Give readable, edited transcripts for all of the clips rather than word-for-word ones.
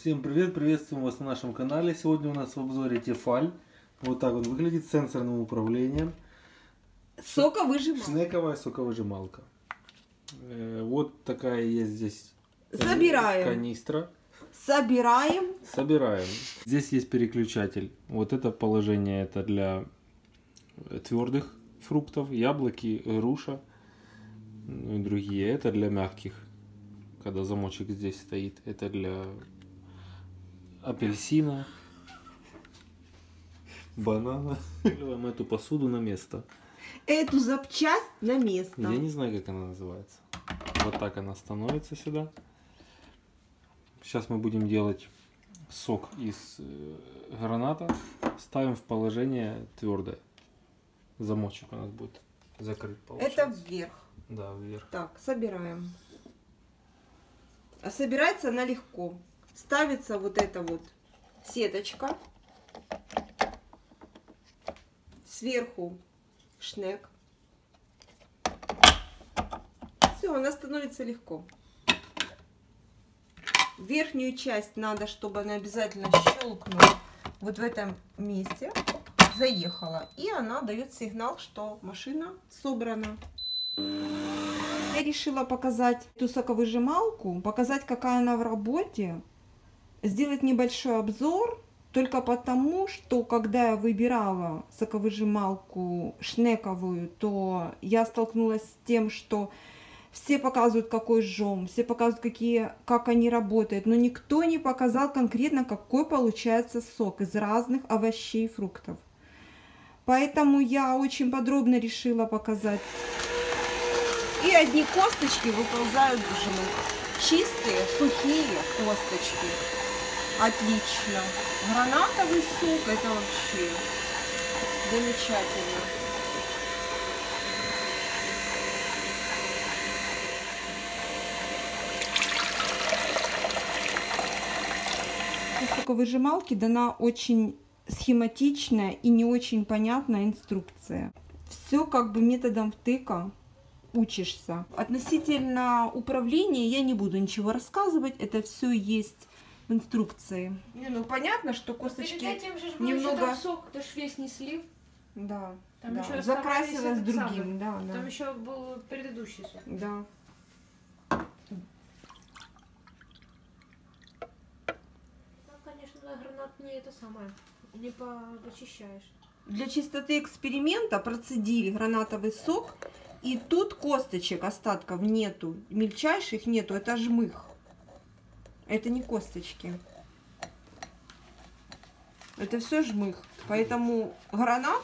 Всем привет, приветствуем вас на нашем канале. Сегодня у нас в обзоре Тефаль. Вот так вот выглядит с сенсорным управлением. Соковыжималка. Шнековая соковыжималка. Вот такая есть здесь канистра. Собираем. Здесь есть переключатель. Вот это положение, это для твердых фруктов, яблоки, груша, ну и другие. Это для мягких, когда замочек здесь стоит. Это для апельсина, банана. Ставим эту посуду на место. Эту запчасть на место. Я не знаю, как она называется. Вот так она становится сюда. Сейчас мы будем делать сок из граната. Ставим в положение твердое. Замочек у нас будет закрыт. Это вверх. Да, вверх. Так, собираем. А собирается она легко. Ставится вот эта вот сеточка. Сверху шнек. Все, она становится легко. Верхнюю часть надо, чтобы она обязательно щелкнула вот в этом месте, заехала. И она дает сигнал, что машина собрана. Я решила показать эту соковыжималку, показать, какая она в работе. Сделать небольшой обзор, только потому, что когда я выбирала соковыжималку шнековую, то я столкнулась с тем, что все показывают, какой жом, все показывают, как они работают, но никто не показал конкретно, какой получается сок из разных овощей и фруктов. Поэтому я очень подробно решила показать. И одни косточки выползают в жмых. Чистые, сухие косточки. Отлично. Гранатовый сок, это вообще замечательно. В соковыжималке дана очень схематичная и не очень понятная инструкция. Все как бы методом втыка учишься. Относительно управления я не буду ничего рассказывать, это все есть в инструкции. Ну понятно, что косточки перед этим же немного сок, это ж весь не слив. Да, Там да. еще Закрасилась другим, самый. да, Там да. еще был предыдущий сок. Да. Там, конечно, гранат не это самое, не почищаешь. Для чистоты эксперимента процедили гранатовый сок, и тут косточек остатков нету, мельчайших нету, это жмых. Это не косточки. Это все жмых. Поэтому гранат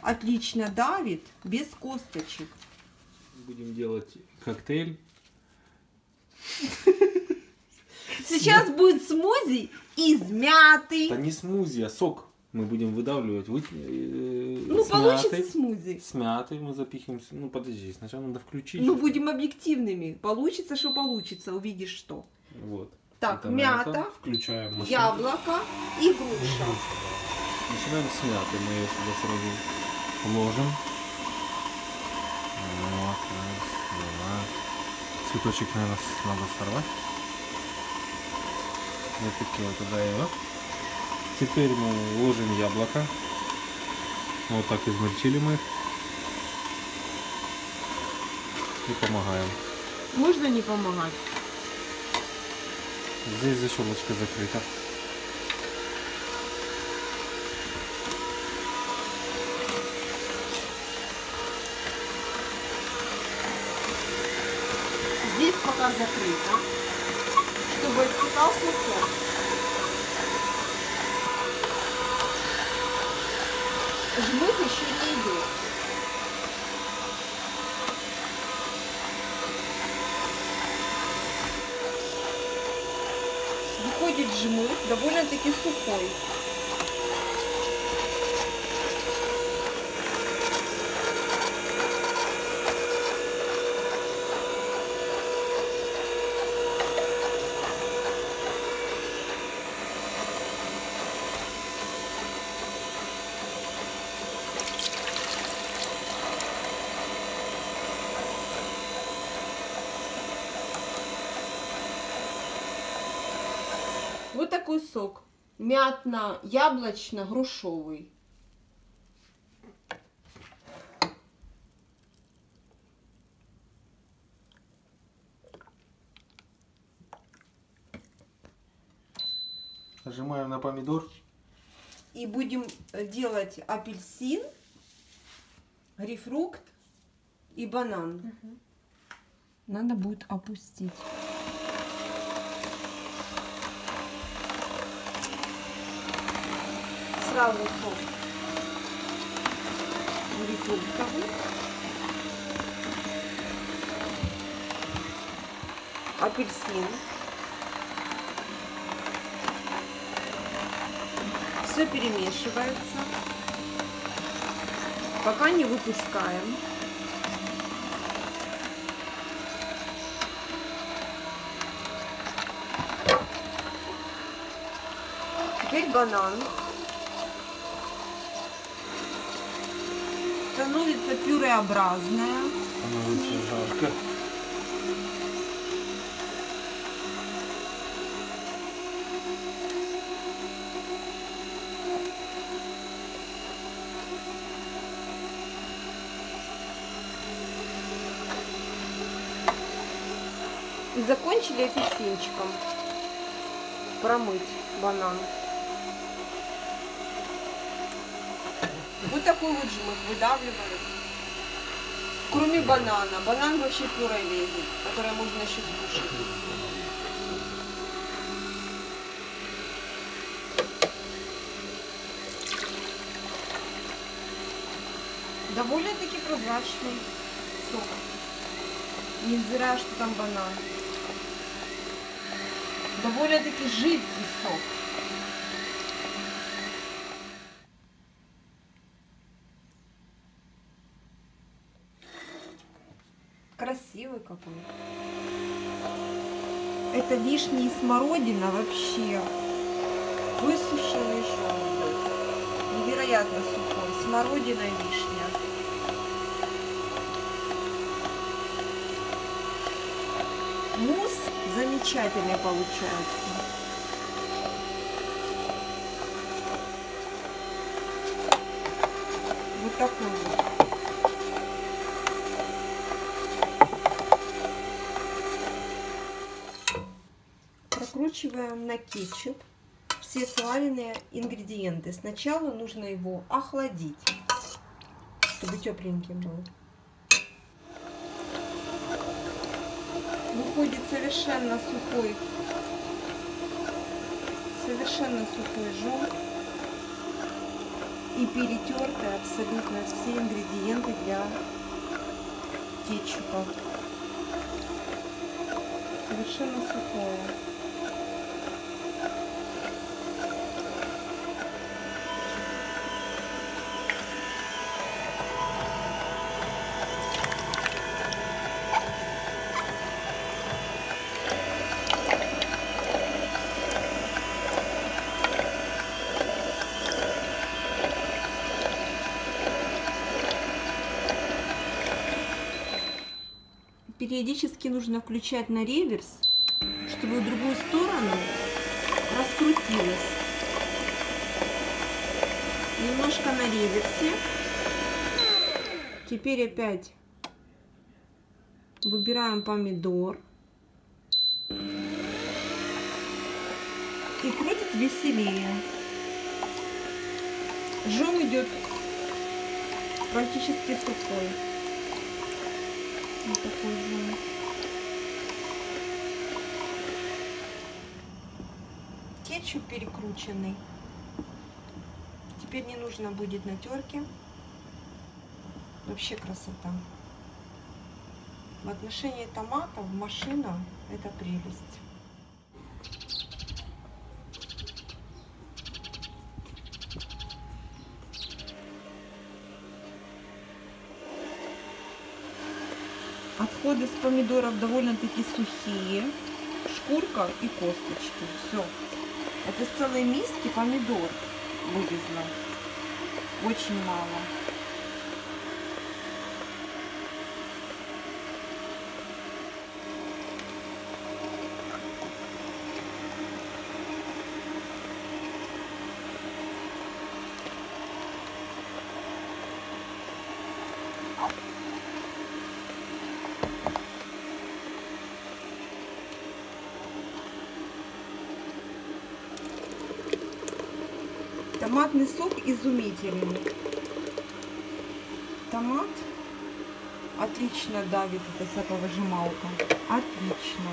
отлично давит без косточек. Будем делать коктейль. Сейчас будет смузи из мяты. Это не смузи, а сок. Мы будем выдавливать. Ну, получится смузи. С мятой мы запихиваем. Ну, подожди, сначала надо включить. Ну, будем объективными. Получится, что получится. Увидишь, что. Вот. Так, это мята, включаем машину. яблоко и груша. Начинаем с мяты. Мы ее сюда сразу ложим. Вот, раз, два. Цветочек, наверное, надо сорвать. Запихиваем туда его. Теперь мы ложим яблоко. Вот так измельчили мы их. И помогаем. Можно не помогать? Здесь защелочка закрыта. Здесь пока закрыто, чтобы отсекался сок. Жмых еще не идет. Выходит жмых довольно-таки сухой. Вот такой сок. Мятно-яблочно-грушовый. Нажимаем на помидор. И будем делать апельсин, грейпфрут и банан. Надо будет опустить. Сразу сок грейпфрутовый, апельсин. Все перемешивается, пока не выпускаем. Теперь банан. Становится пюреобразная. Становится жарко. И закончили апельсинчиком промыть банан. Вот такой вот жмых выдавливаем. Кроме банана. Банан вообще пюре лезет, которое можно еще скушать. Довольно-таки прозрачный сок. Невзирая, что там банан. Довольно-таки жидкий сок. Красивый какой. Это вишня и смородина вообще. Высушенный желудок. Невероятно сухой. Смородина и вишня. Мусс замечательный получается. Вот такой вот. Прокручиваем на кетчуп все сваренные ингредиенты. Сначала нужно его охладить, чтобы тепленьким был. Выходит совершенно сухой жом и перетерты абсолютно все ингредиенты для кетчупа. Совершенно сухое. Периодически нужно включать на реверс, чтобы в другую сторону раскрутилось. Немножко на реверсе. Теперь опять выбираем помидор. И крутить веселее. Жом идет практически сухой. Вот такой жом. Кетчуп перекрученный. Теперь не нужно будет на терке. Вообще красота. В отношении томатов машина — это прелесть. Отходы с помидоров довольно-таки сухие. Шкурка и косточки. Все. Это с целой миски помидор вывезла. Очень мало. Томатный сок изумительный. Томат отлично давит, эта соковыжималка. Отлично.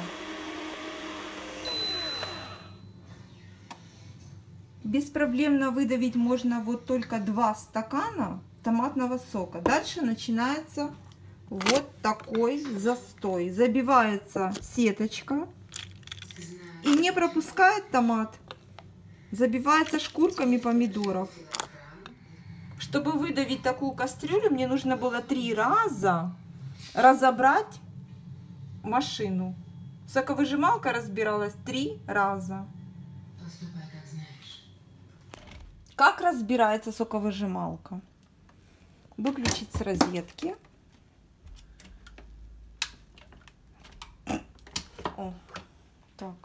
Беспроблемно выдавить можно вот только 2 стакана томатного сока. Дальше начинается вот такой застой. Забивается сеточка и не пропускает томат. Забивается шкурками помидоров. Чтобы выдавить такую кастрюлю, мне нужно было 3 раза разобрать машину. Соковыжималка разбиралась 3 раза. Как разбирается соковыжималка? Выключить с розетки. О, так.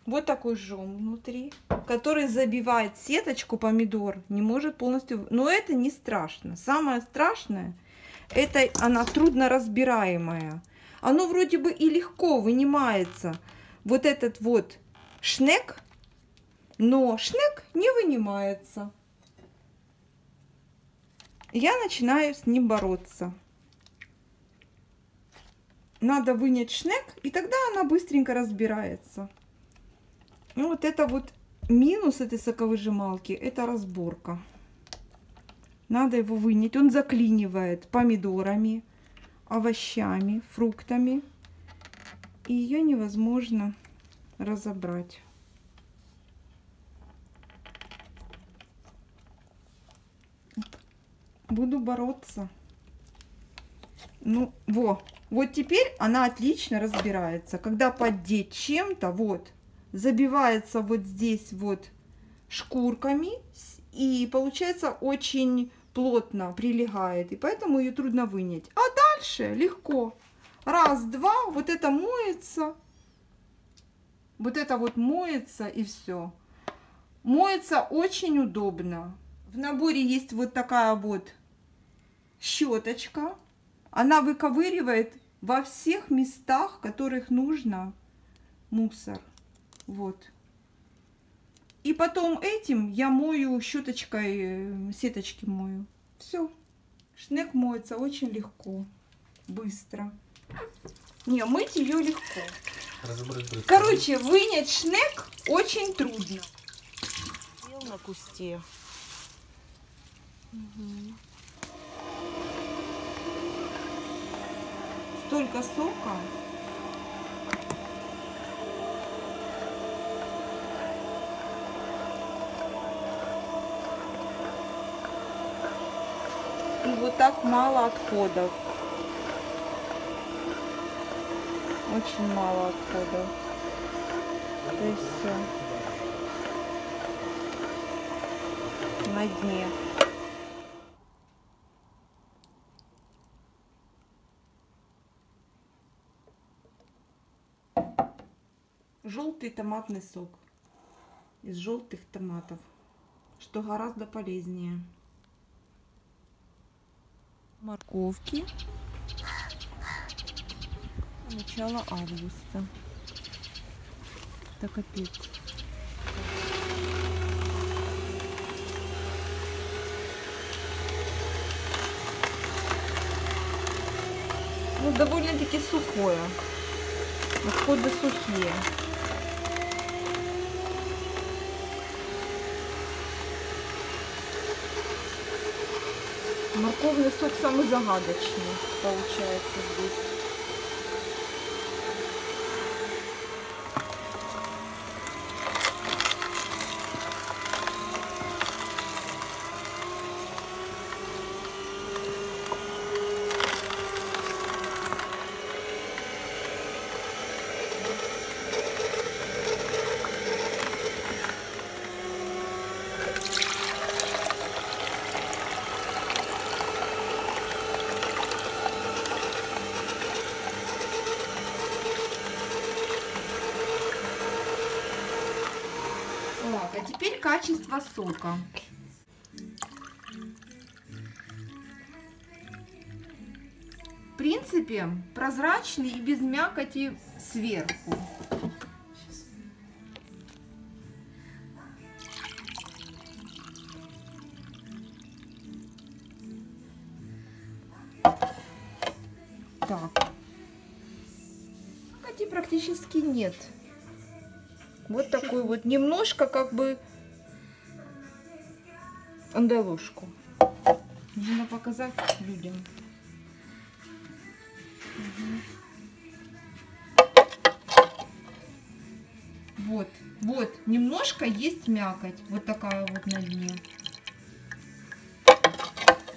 Вот такой жом внутри, который забивает сеточку помидор, не может полностью... Но это не страшно. Самое страшное, это она трудно разбираемая. Оно вроде бы и легко вынимается. Вот этот вот шнек, но шнек не вынимается. Я начинаю с ним бороться. Надо вынять шнек, и тогда она быстренько разбирается. Ну, вот это вот минус этой соковыжималки, это разборка. Надо его вынять. Он заклинивает помидорами, овощами, фруктами. И ее невозможно разобрать. Буду бороться. Ну, вот теперь она отлично разбирается. Когда поддеть чем-то, вот, забивается вот здесь вот шкурками, и получается очень плотно прилегает, и поэтому ее трудно вынять. А дальше легко. Раз, два, вот это моется, вот это вот моется, и все. Моется очень удобно. В наборе есть вот такая вот щеточка. Она выковыривает во всех местах, в которых нужно, мусор. Вот. И потом этим я мою щеточкой, сеточки мою. Все. Шнек моется очень легко, быстро. Не, мыть ее легко. Короче, вынять шнек очень трудно. Сел на кусте. Угу. Столько сока. И вот так мало отходов. Очень мало отходов. И все. На дне. Желтый томатный сок из желтых томатов, что гораздо полезнее. Морковки. Начало августа. Это капец. Ну, довольно-таки сухое. Отходы сухие. Морковный сок самый загадочный получается здесь. Так, а теперь качество сока. В принципе, прозрачный и без мякоти сверху. практически нет. Вот такой вот, немножко как бы андалушку. Нужно показать людям. Вот, вот, немножко есть мякоть, вот такая вот на дне.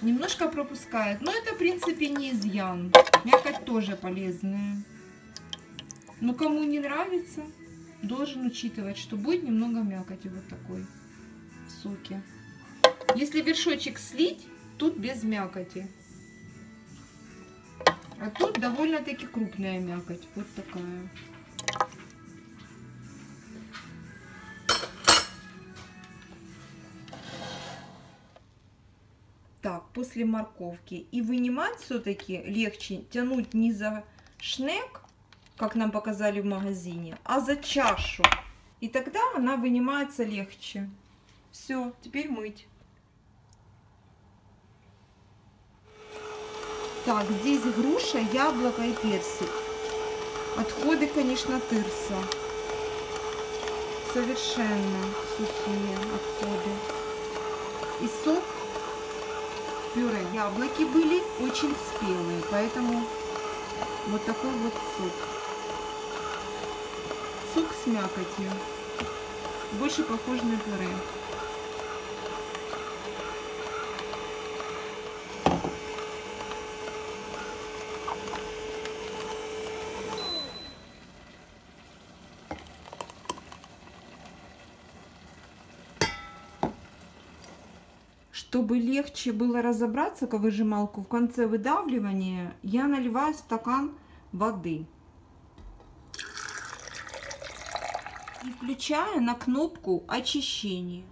Немножко пропускает, но это в принципе не изъян. Мякоть тоже полезная. Но кому не нравится, должен учитывать, что будет немного мякоти вот такой в соке. Если вершочек слить, тут без мякоти. А тут довольно-таки крупная мякоть, вот такая. Так, после морковки. И вынимать все-таки легче тянуть не за шнек, как нам показали в магазине, а за чашу. И тогда она вынимается легче. Все, теперь мыть. Так, здесь груша, яблоко и персик. Отходы, конечно, тырса. Совершенно сухие отходы. И сок. Пюре, яблоки были очень спелые, поэтому вот такой вот сок. Сок с мякотью. Больше похож на пюре. Чтобы легче было разобраться ковыжималку, в конце выдавливания я наливаю стакан воды. И включаю на кнопку очищения.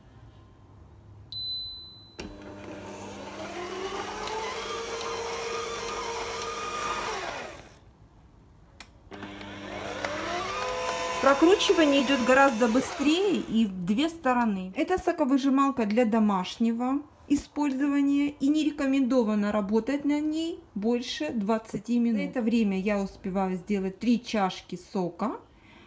Прокручивание идет гораздо быстрее и в две стороны. Это соковыжималка для домашнего использования и не рекомендовано работать на ней больше 20 минут. За это время я успеваю сделать 3 чашки сока.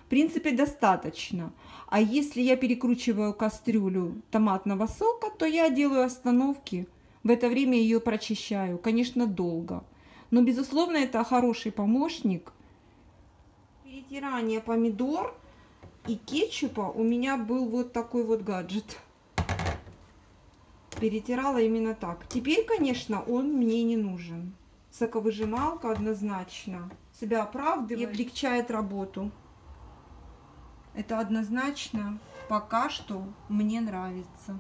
В принципе, достаточно. А если я перекручиваю кастрюлю томатного сока, то я делаю остановки. В это время ее прочищаю. Конечно, долго. Но, безусловно, это хороший помощник. Перетирание помидор и кетчупа у меня был вот такой вот гаджет. Перетирала именно так. Теперь, конечно, он мне не нужен. Соковыжималка однозначно себя оправдывает и облегчает работу. Это однозначно пока что мне нравится.